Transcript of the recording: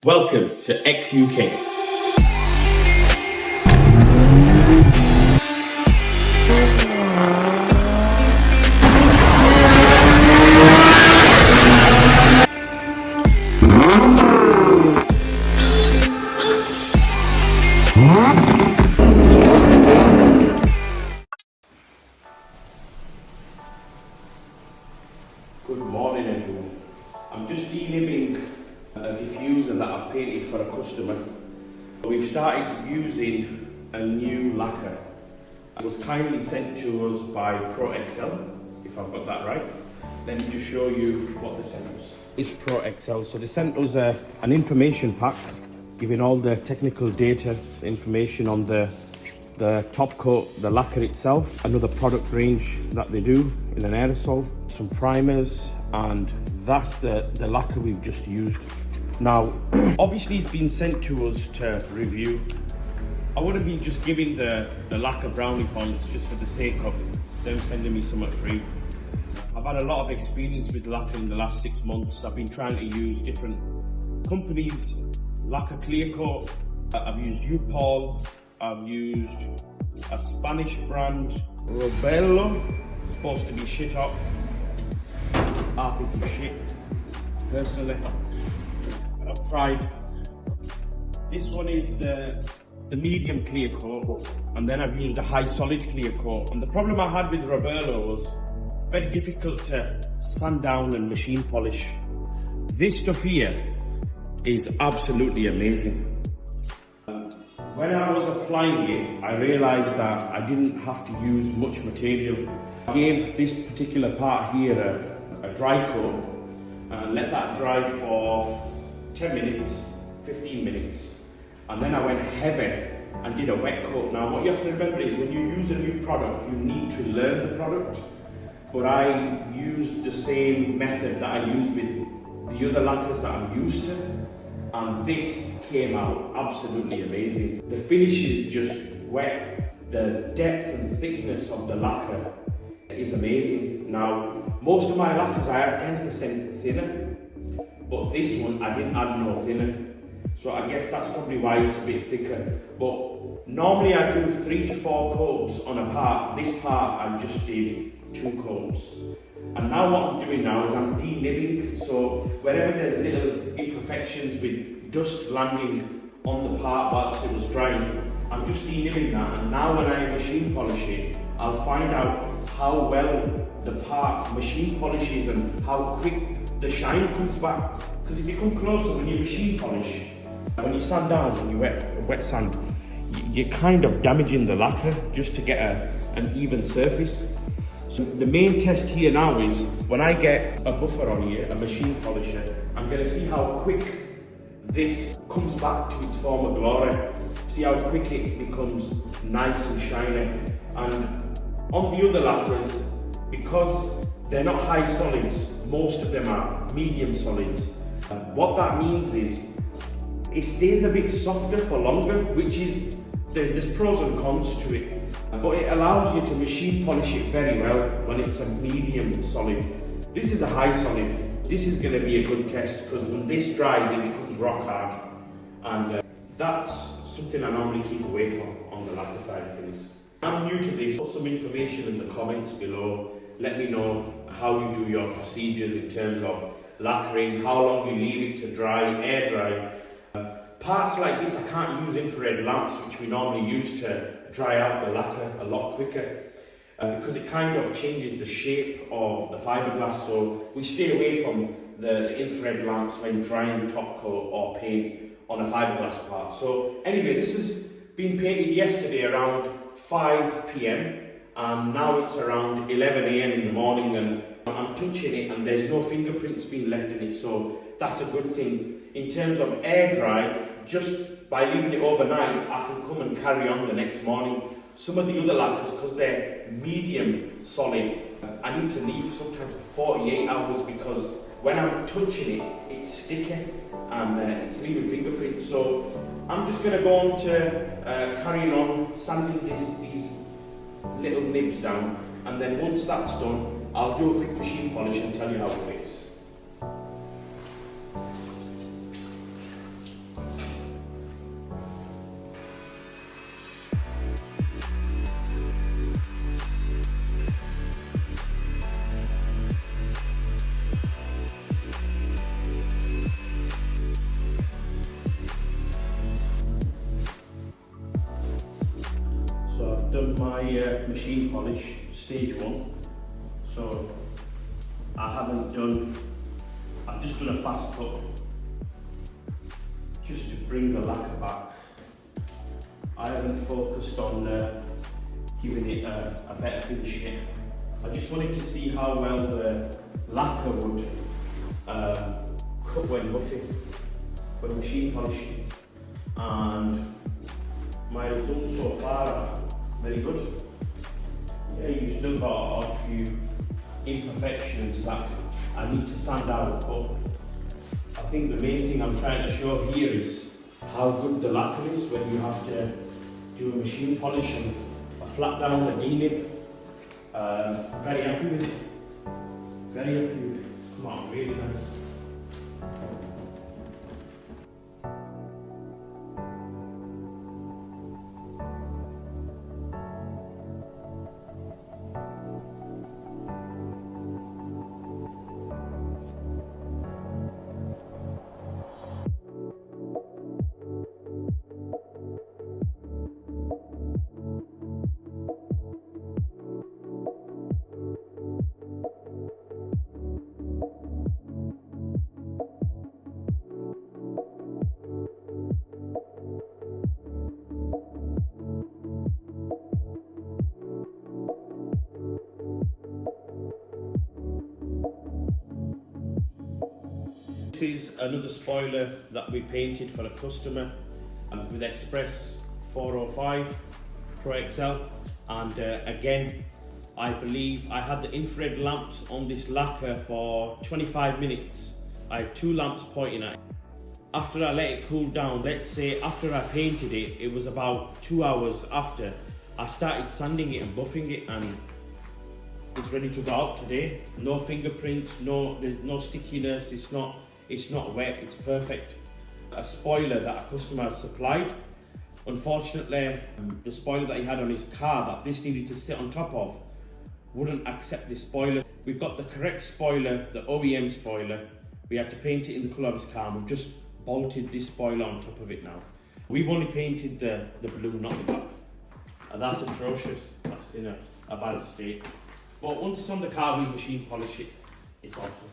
Welcome to X-UK. Good morning everyone. I'm just denibbing a diffuser that I've painted for a customer. We've started using a new lacquer. It was kindly sent to us by ProXL, if I've got that right. Let me just show you what they sent us. It's ProXL, so they sent us an information pack giving all the technical data, the information on the top coat, the lacquer itself, another product range that they do in an aerosol, some primers, and that's the lacquer we've just used. Now, obviously it's been sent to us to review. I wouldn't be just giving the lacquer brownie points just for the sake of them sending me something free. I've had a lot of experience with lacquer in the last 6 months. I've been trying to use different companies, lacquer clear coat. I've used U-Paul, I've used a Spanish brand, Robello, supposed to be shit up. I think it's shit, personally. I've tried, this one is the medium clear coat, and then I've used a high solid clear coat. And the problem I had with Robello was very difficult to sand down and machine polish. This stuff here is absolutely amazing. When I was applying it, I realised that I didn't have to use much material. I gave this particular part here a dry coat and let that dry for 10 minutes, 15 minutes. And then I went heavy and did a wet coat. Now what you have to remember is when you use a new product, you need to learn the product. But I used the same method that I use with the other lacquers that I'm used to. And this came out absolutely amazing. The finish is just wet. The depth and thickness of the lacquer is amazing. Now, most of my lacquers I had 10% thinner, but this one I didn't add no thinner. So I guess that's probably why it's a bit thicker. But normally I do 3 to 4 coats on a part. This part I just did 2 coats. And now what I'm doing now is I'm denibbing. So wherever there's little imperfections with dust landing on the part whilst it was drying, I'm just denibbing that. And now when I machine polish it, I'll find out how well the part machine polishes and how quick the shine comes back. Because if you come closer when you machine polish, when you sand down, when you wet sand, you're kind of damaging the lacquer just to get an even surface. So the main test here now is when I get a buffer on here, a machine polisher, I'm going to see how quick this comes back to its former glory. See how quick it becomes nice and shiny. And on the other lacquers, because they're not high solids, most of them are medium solids. What that means is it stays a bit softer for longer, which is, there's pros and cons to it. But it allows you to machine polish it very well when it's a medium solid. This is a high solid. This is going to be a good test because when this dries it becomes rock hard. And that's something I normally keep away from on the lacquer side of things. I'm new to this. Put some information in the comments below. Let me know how you do your procedures in terms of lacquering, how long you leave it to dry, air dry. Parts like this I can't use infrared lamps, which we normally use to dry out the lacquer a lot quicker because it kind of changes the shape of the fiberglass, so we stay away from the infrared lamps when drying top coat or paint on a fiberglass part. So anyway, this has been painted yesterday around 5 PM and now it's around 11 AM in the morning and I'm touching it and there's no fingerprints being left in it, so that's a good thing. In terms of air dry, just by leaving it overnight, I can come and carry on the next morning. Some of the other lacquers, because they're medium solid, I need to leave sometimes for 48 hours because when I'm touching it, it's sticky and it's leaving fingerprints. So I'm just going to go on to carrying on sanding these little nibs down, and then once that's done, I'll do a quick machine polish and tell you how it fits. machine polish, stage 1. So I've just done a fast cut just to bring the lacquer back. I haven't focused on giving it a better finish yet. I just wanted to see how well the lacquer would cut when buffing, when machine polishing, and my results so far are very good. Yeah, you've still got a few imperfections that I need to sand out, but I think the main thing I'm trying to show here is how good the lacquer is when you have to do a machine polish and a flat down, a D-nib. Very happy with it. Very happy with it. Come on, really nice. This is another spoiler that we painted for a customer with Express 405 ProXL, and again I believe I had the infrared lamps on this lacquer for 25 minutes. I had 2 lamps pointing at it. After I let it cool down, let's say after I painted it, it was about 2 hours after, I started sanding it and buffing it, and it's ready to go out today. No fingerprints, there's no stickiness, it's not wet, it's perfect. A spoiler that a customer has supplied. Unfortunately, the spoiler that he had on his car that this needed to sit on top of wouldn't accept this spoiler. We've got the correct spoiler, the OEM spoiler. We had to paint it in the colour of his car, and we've just bolted this spoiler on top of it now. We've only painted the blue, not the black. And that's atrocious. That's in a bad state. But once it's on the car, we machine polish it. It's awesome.